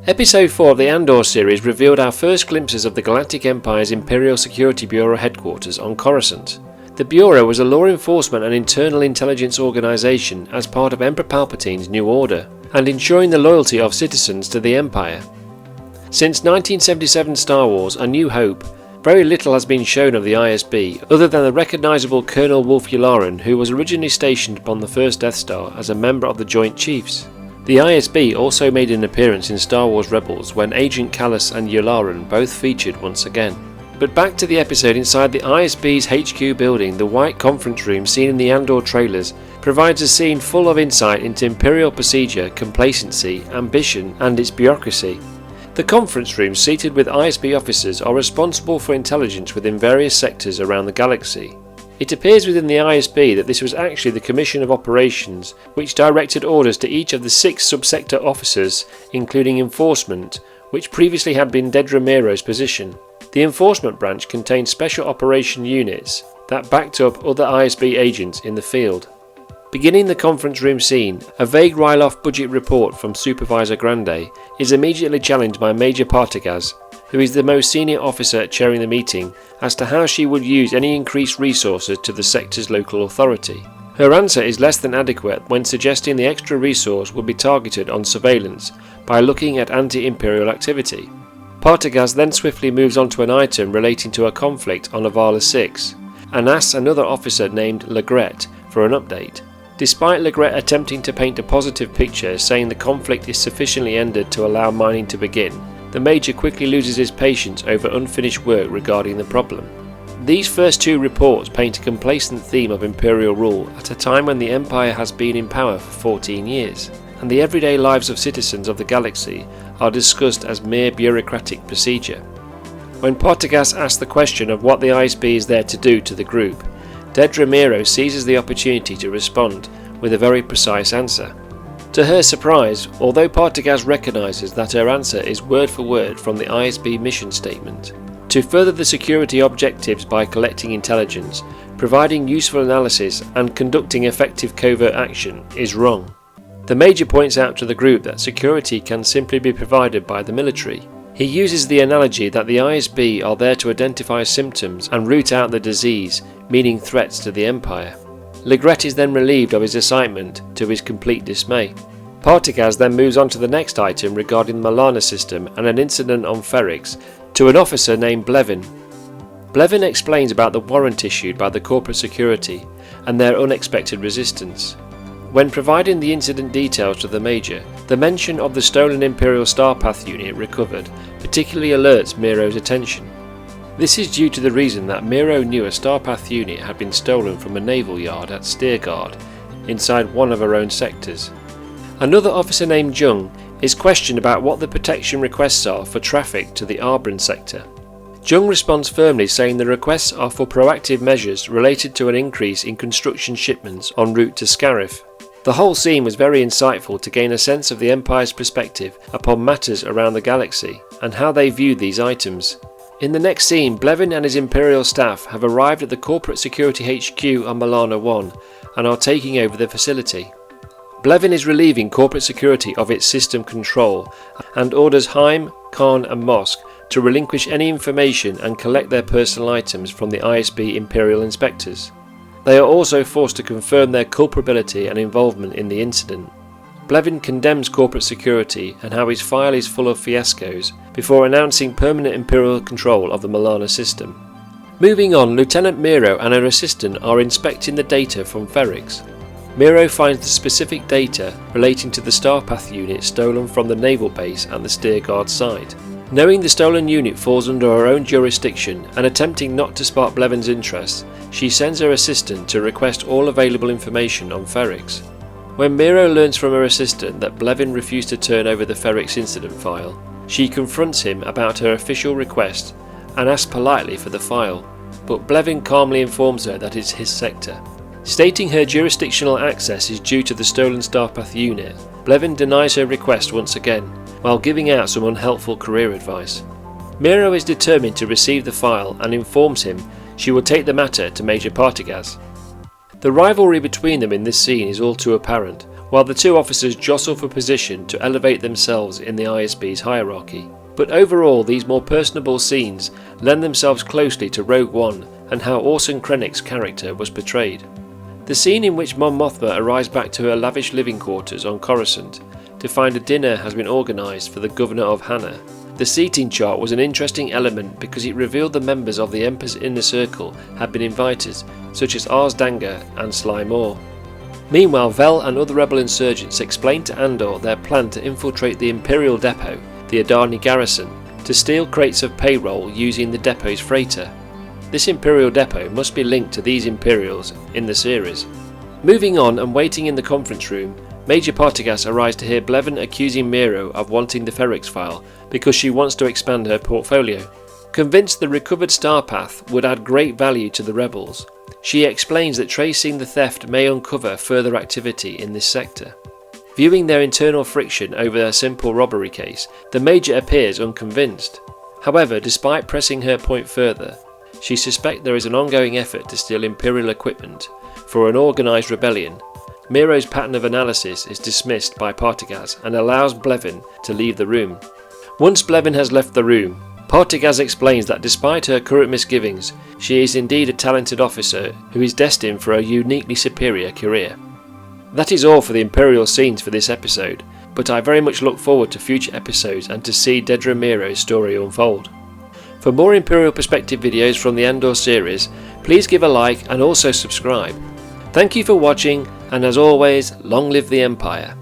Episode 4 of the Andor series revealed our first glimpses of the Galactic Empire's Imperial Security Bureau headquarters on Coruscant. The Bureau was a law enforcement and internal intelligence organisation as part of Emperor Palpatine's New Order, and ensuring the loyalty of citizens to the Empire. Since 1977 Star Wars A New Hope, very little has been shown of the ISB other than the recognisable Colonel Wolf Yularen, who was originally stationed upon the first Death Star as a member of the Joint Chiefs. The ISB also made an appearance in Star Wars Rebels when Agent Kallus and Yularen both featured once again. But back to the episode. Inside the ISB's HQ building, the white conference room seen in the Andor trailers provides a scene full of insight into Imperial procedure, complacency, ambition and its bureaucracy. The conference rooms seated with ISB officers are responsible for intelligence within various sectors around the galaxy. It appears within the ISB that this was actually the Commission of Operations, which directed orders to each of the 6 subsector officers, including Enforcement, which previously had been Dedra Meero's position. The Enforcement branch contained special operation units that backed up other ISB agents in the field. Beginning the conference room scene, a vague Ryloth budget report from Supervisor Grande is immediately challenged by Major Partagaz, who is the most senior officer chairing the meeting, as to how she would use any increased resources to the sector's local authority. Her answer is less than adequate when suggesting the extra resource would be targeted on surveillance by looking at anti-Imperial activity. Partagaz then swiftly moves on to an item relating to a conflict on Avala 6, and asks another officer named Legret for an update. Despite Legret attempting to paint a positive picture, saying the conflict is sufficiently ended to allow mining to begin, the Major quickly loses his patience over unfinished work regarding the problem. These first 2 reports paint a complacent theme of Imperial rule at a time when the Empire has been in power for 14 years, and the everyday lives of citizens of the galaxy are discussed as mere bureaucratic procedure. When Partagaz asks the question of what the ISB is there to do to the group, Dedra Meero seizes the opportunity to respond with a very precise answer. To her surprise, although Partagaz recognises that her answer is word for word from the ISB mission statement, to further the security objectives by collecting intelligence, providing useful analysis and conducting effective covert action is wrong. The Major points out to the group that security can simply be provided by the military. He uses the analogy that the ISB are there to identify symptoms and root out the disease, meaning threats to the Empire. Legret is then relieved of his assignment, to his complete dismay. Partagaz then moves on to the next item regarding the Milana system and an incident on Ferrix, to an officer named Blevin. Blevin explains about the warrant issued by the corporate security and their unexpected resistance. When providing the incident details to the Major, the mention of the stolen Imperial Starpath unit recovered particularly alerts Meero's attention. This is due to the reason that Meero knew a Starpath unit had been stolen from a naval yard at Steergard, inside one of her own sectors. Another officer named Jung is questioned about what the protection requests are for traffic to the Arbran sector. Jung responds firmly, saying the requests are for proactive measures related to an increase in construction shipments en route to Scarif. The whole scene was very insightful to gain a sense of the Empire's perspective upon matters around the galaxy and how they viewed these items. In the next scene, Blevin and his Imperial staff have arrived at the Corporate Security HQ on Milana 1 and are taking over the facility. Blevin is relieving Corporate Security of its system control and orders Haim, Khan and Mosk to relinquish any information and collect their personal items from the ISB Imperial inspectors. They are also forced to confirm their culpability and involvement in the incident. Blevin condemns corporate security and how his file is full of fiascos before announcing permanent Imperial control of the Milana system. Moving on, Lieutenant Meero and her assistant are inspecting the data from Ferrix. Meero finds the specific data relating to the Starpath unit stolen from the naval base at the Steergard site. Knowing the stolen unit falls under her own jurisdiction and attempting not to spark Blevin's interest, she sends her assistant to request all available information on Ferrix. When Meero learns from her assistant that Blevin refused to turn over the Ferrix incident file, she confronts him about her official request and asks politely for the file, but Blevin calmly informs her that it's his sector. Stating her jurisdictional access is due to the stolen Starpath unit, Blevin denies her request once again, while giving out some unhelpful career advice. Meero is determined to receive the file and informs him she will take the matter to Major Partagaz. The rivalry between them in this scene is all too apparent, while the two officers jostle for position to elevate themselves in the ISB's hierarchy. But overall, these more personable scenes lend themselves closely to Rogue One and how Orson Krennic's character was portrayed. The scene in which Mon Mothma arrives back to her lavish living quarters on Coruscant to find a dinner has been organised for the Governor of Hana. The seating chart was an interesting element because it revealed the members of the Emperor's inner circle had been invited, such as Ars Danga and Sly Moore. Meanwhile, Vel and other rebel insurgents explained to Andor their plan to infiltrate the Imperial depot, the Aldhani garrison, to steal crates of payroll using the depot's freighter. This Imperial depot must be linked to these Imperials in the series. Moving on and waiting in the conference room, Major Partagaz arrives to hear Blevin accusing Meero of wanting the Ferrix file because she wants to expand her portfolio. Convinced the recovered star path would add great value to the rebels, she explains that tracing the theft may uncover further activity in this sector. Viewing their internal friction over a simple robbery case, the Major appears unconvinced. However, despite pressing her point further, she suspects there is an ongoing effort to steal Imperial equipment for an organised rebellion. Meero's pattern of analysis is dismissed by Partagaz and allows Blevin to leave the room. Once Blevin has left the room, Partagaz explains that despite her current misgivings, she is indeed a talented officer who is destined for a uniquely superior career. That is all for the Imperial scenes for this episode, but I very much look forward to future episodes and to see Dedra Meero's story unfold. For more Imperial Perspective videos from the Andor series, please give a like and also subscribe. Thank you for watching, and as always, long live the Empire.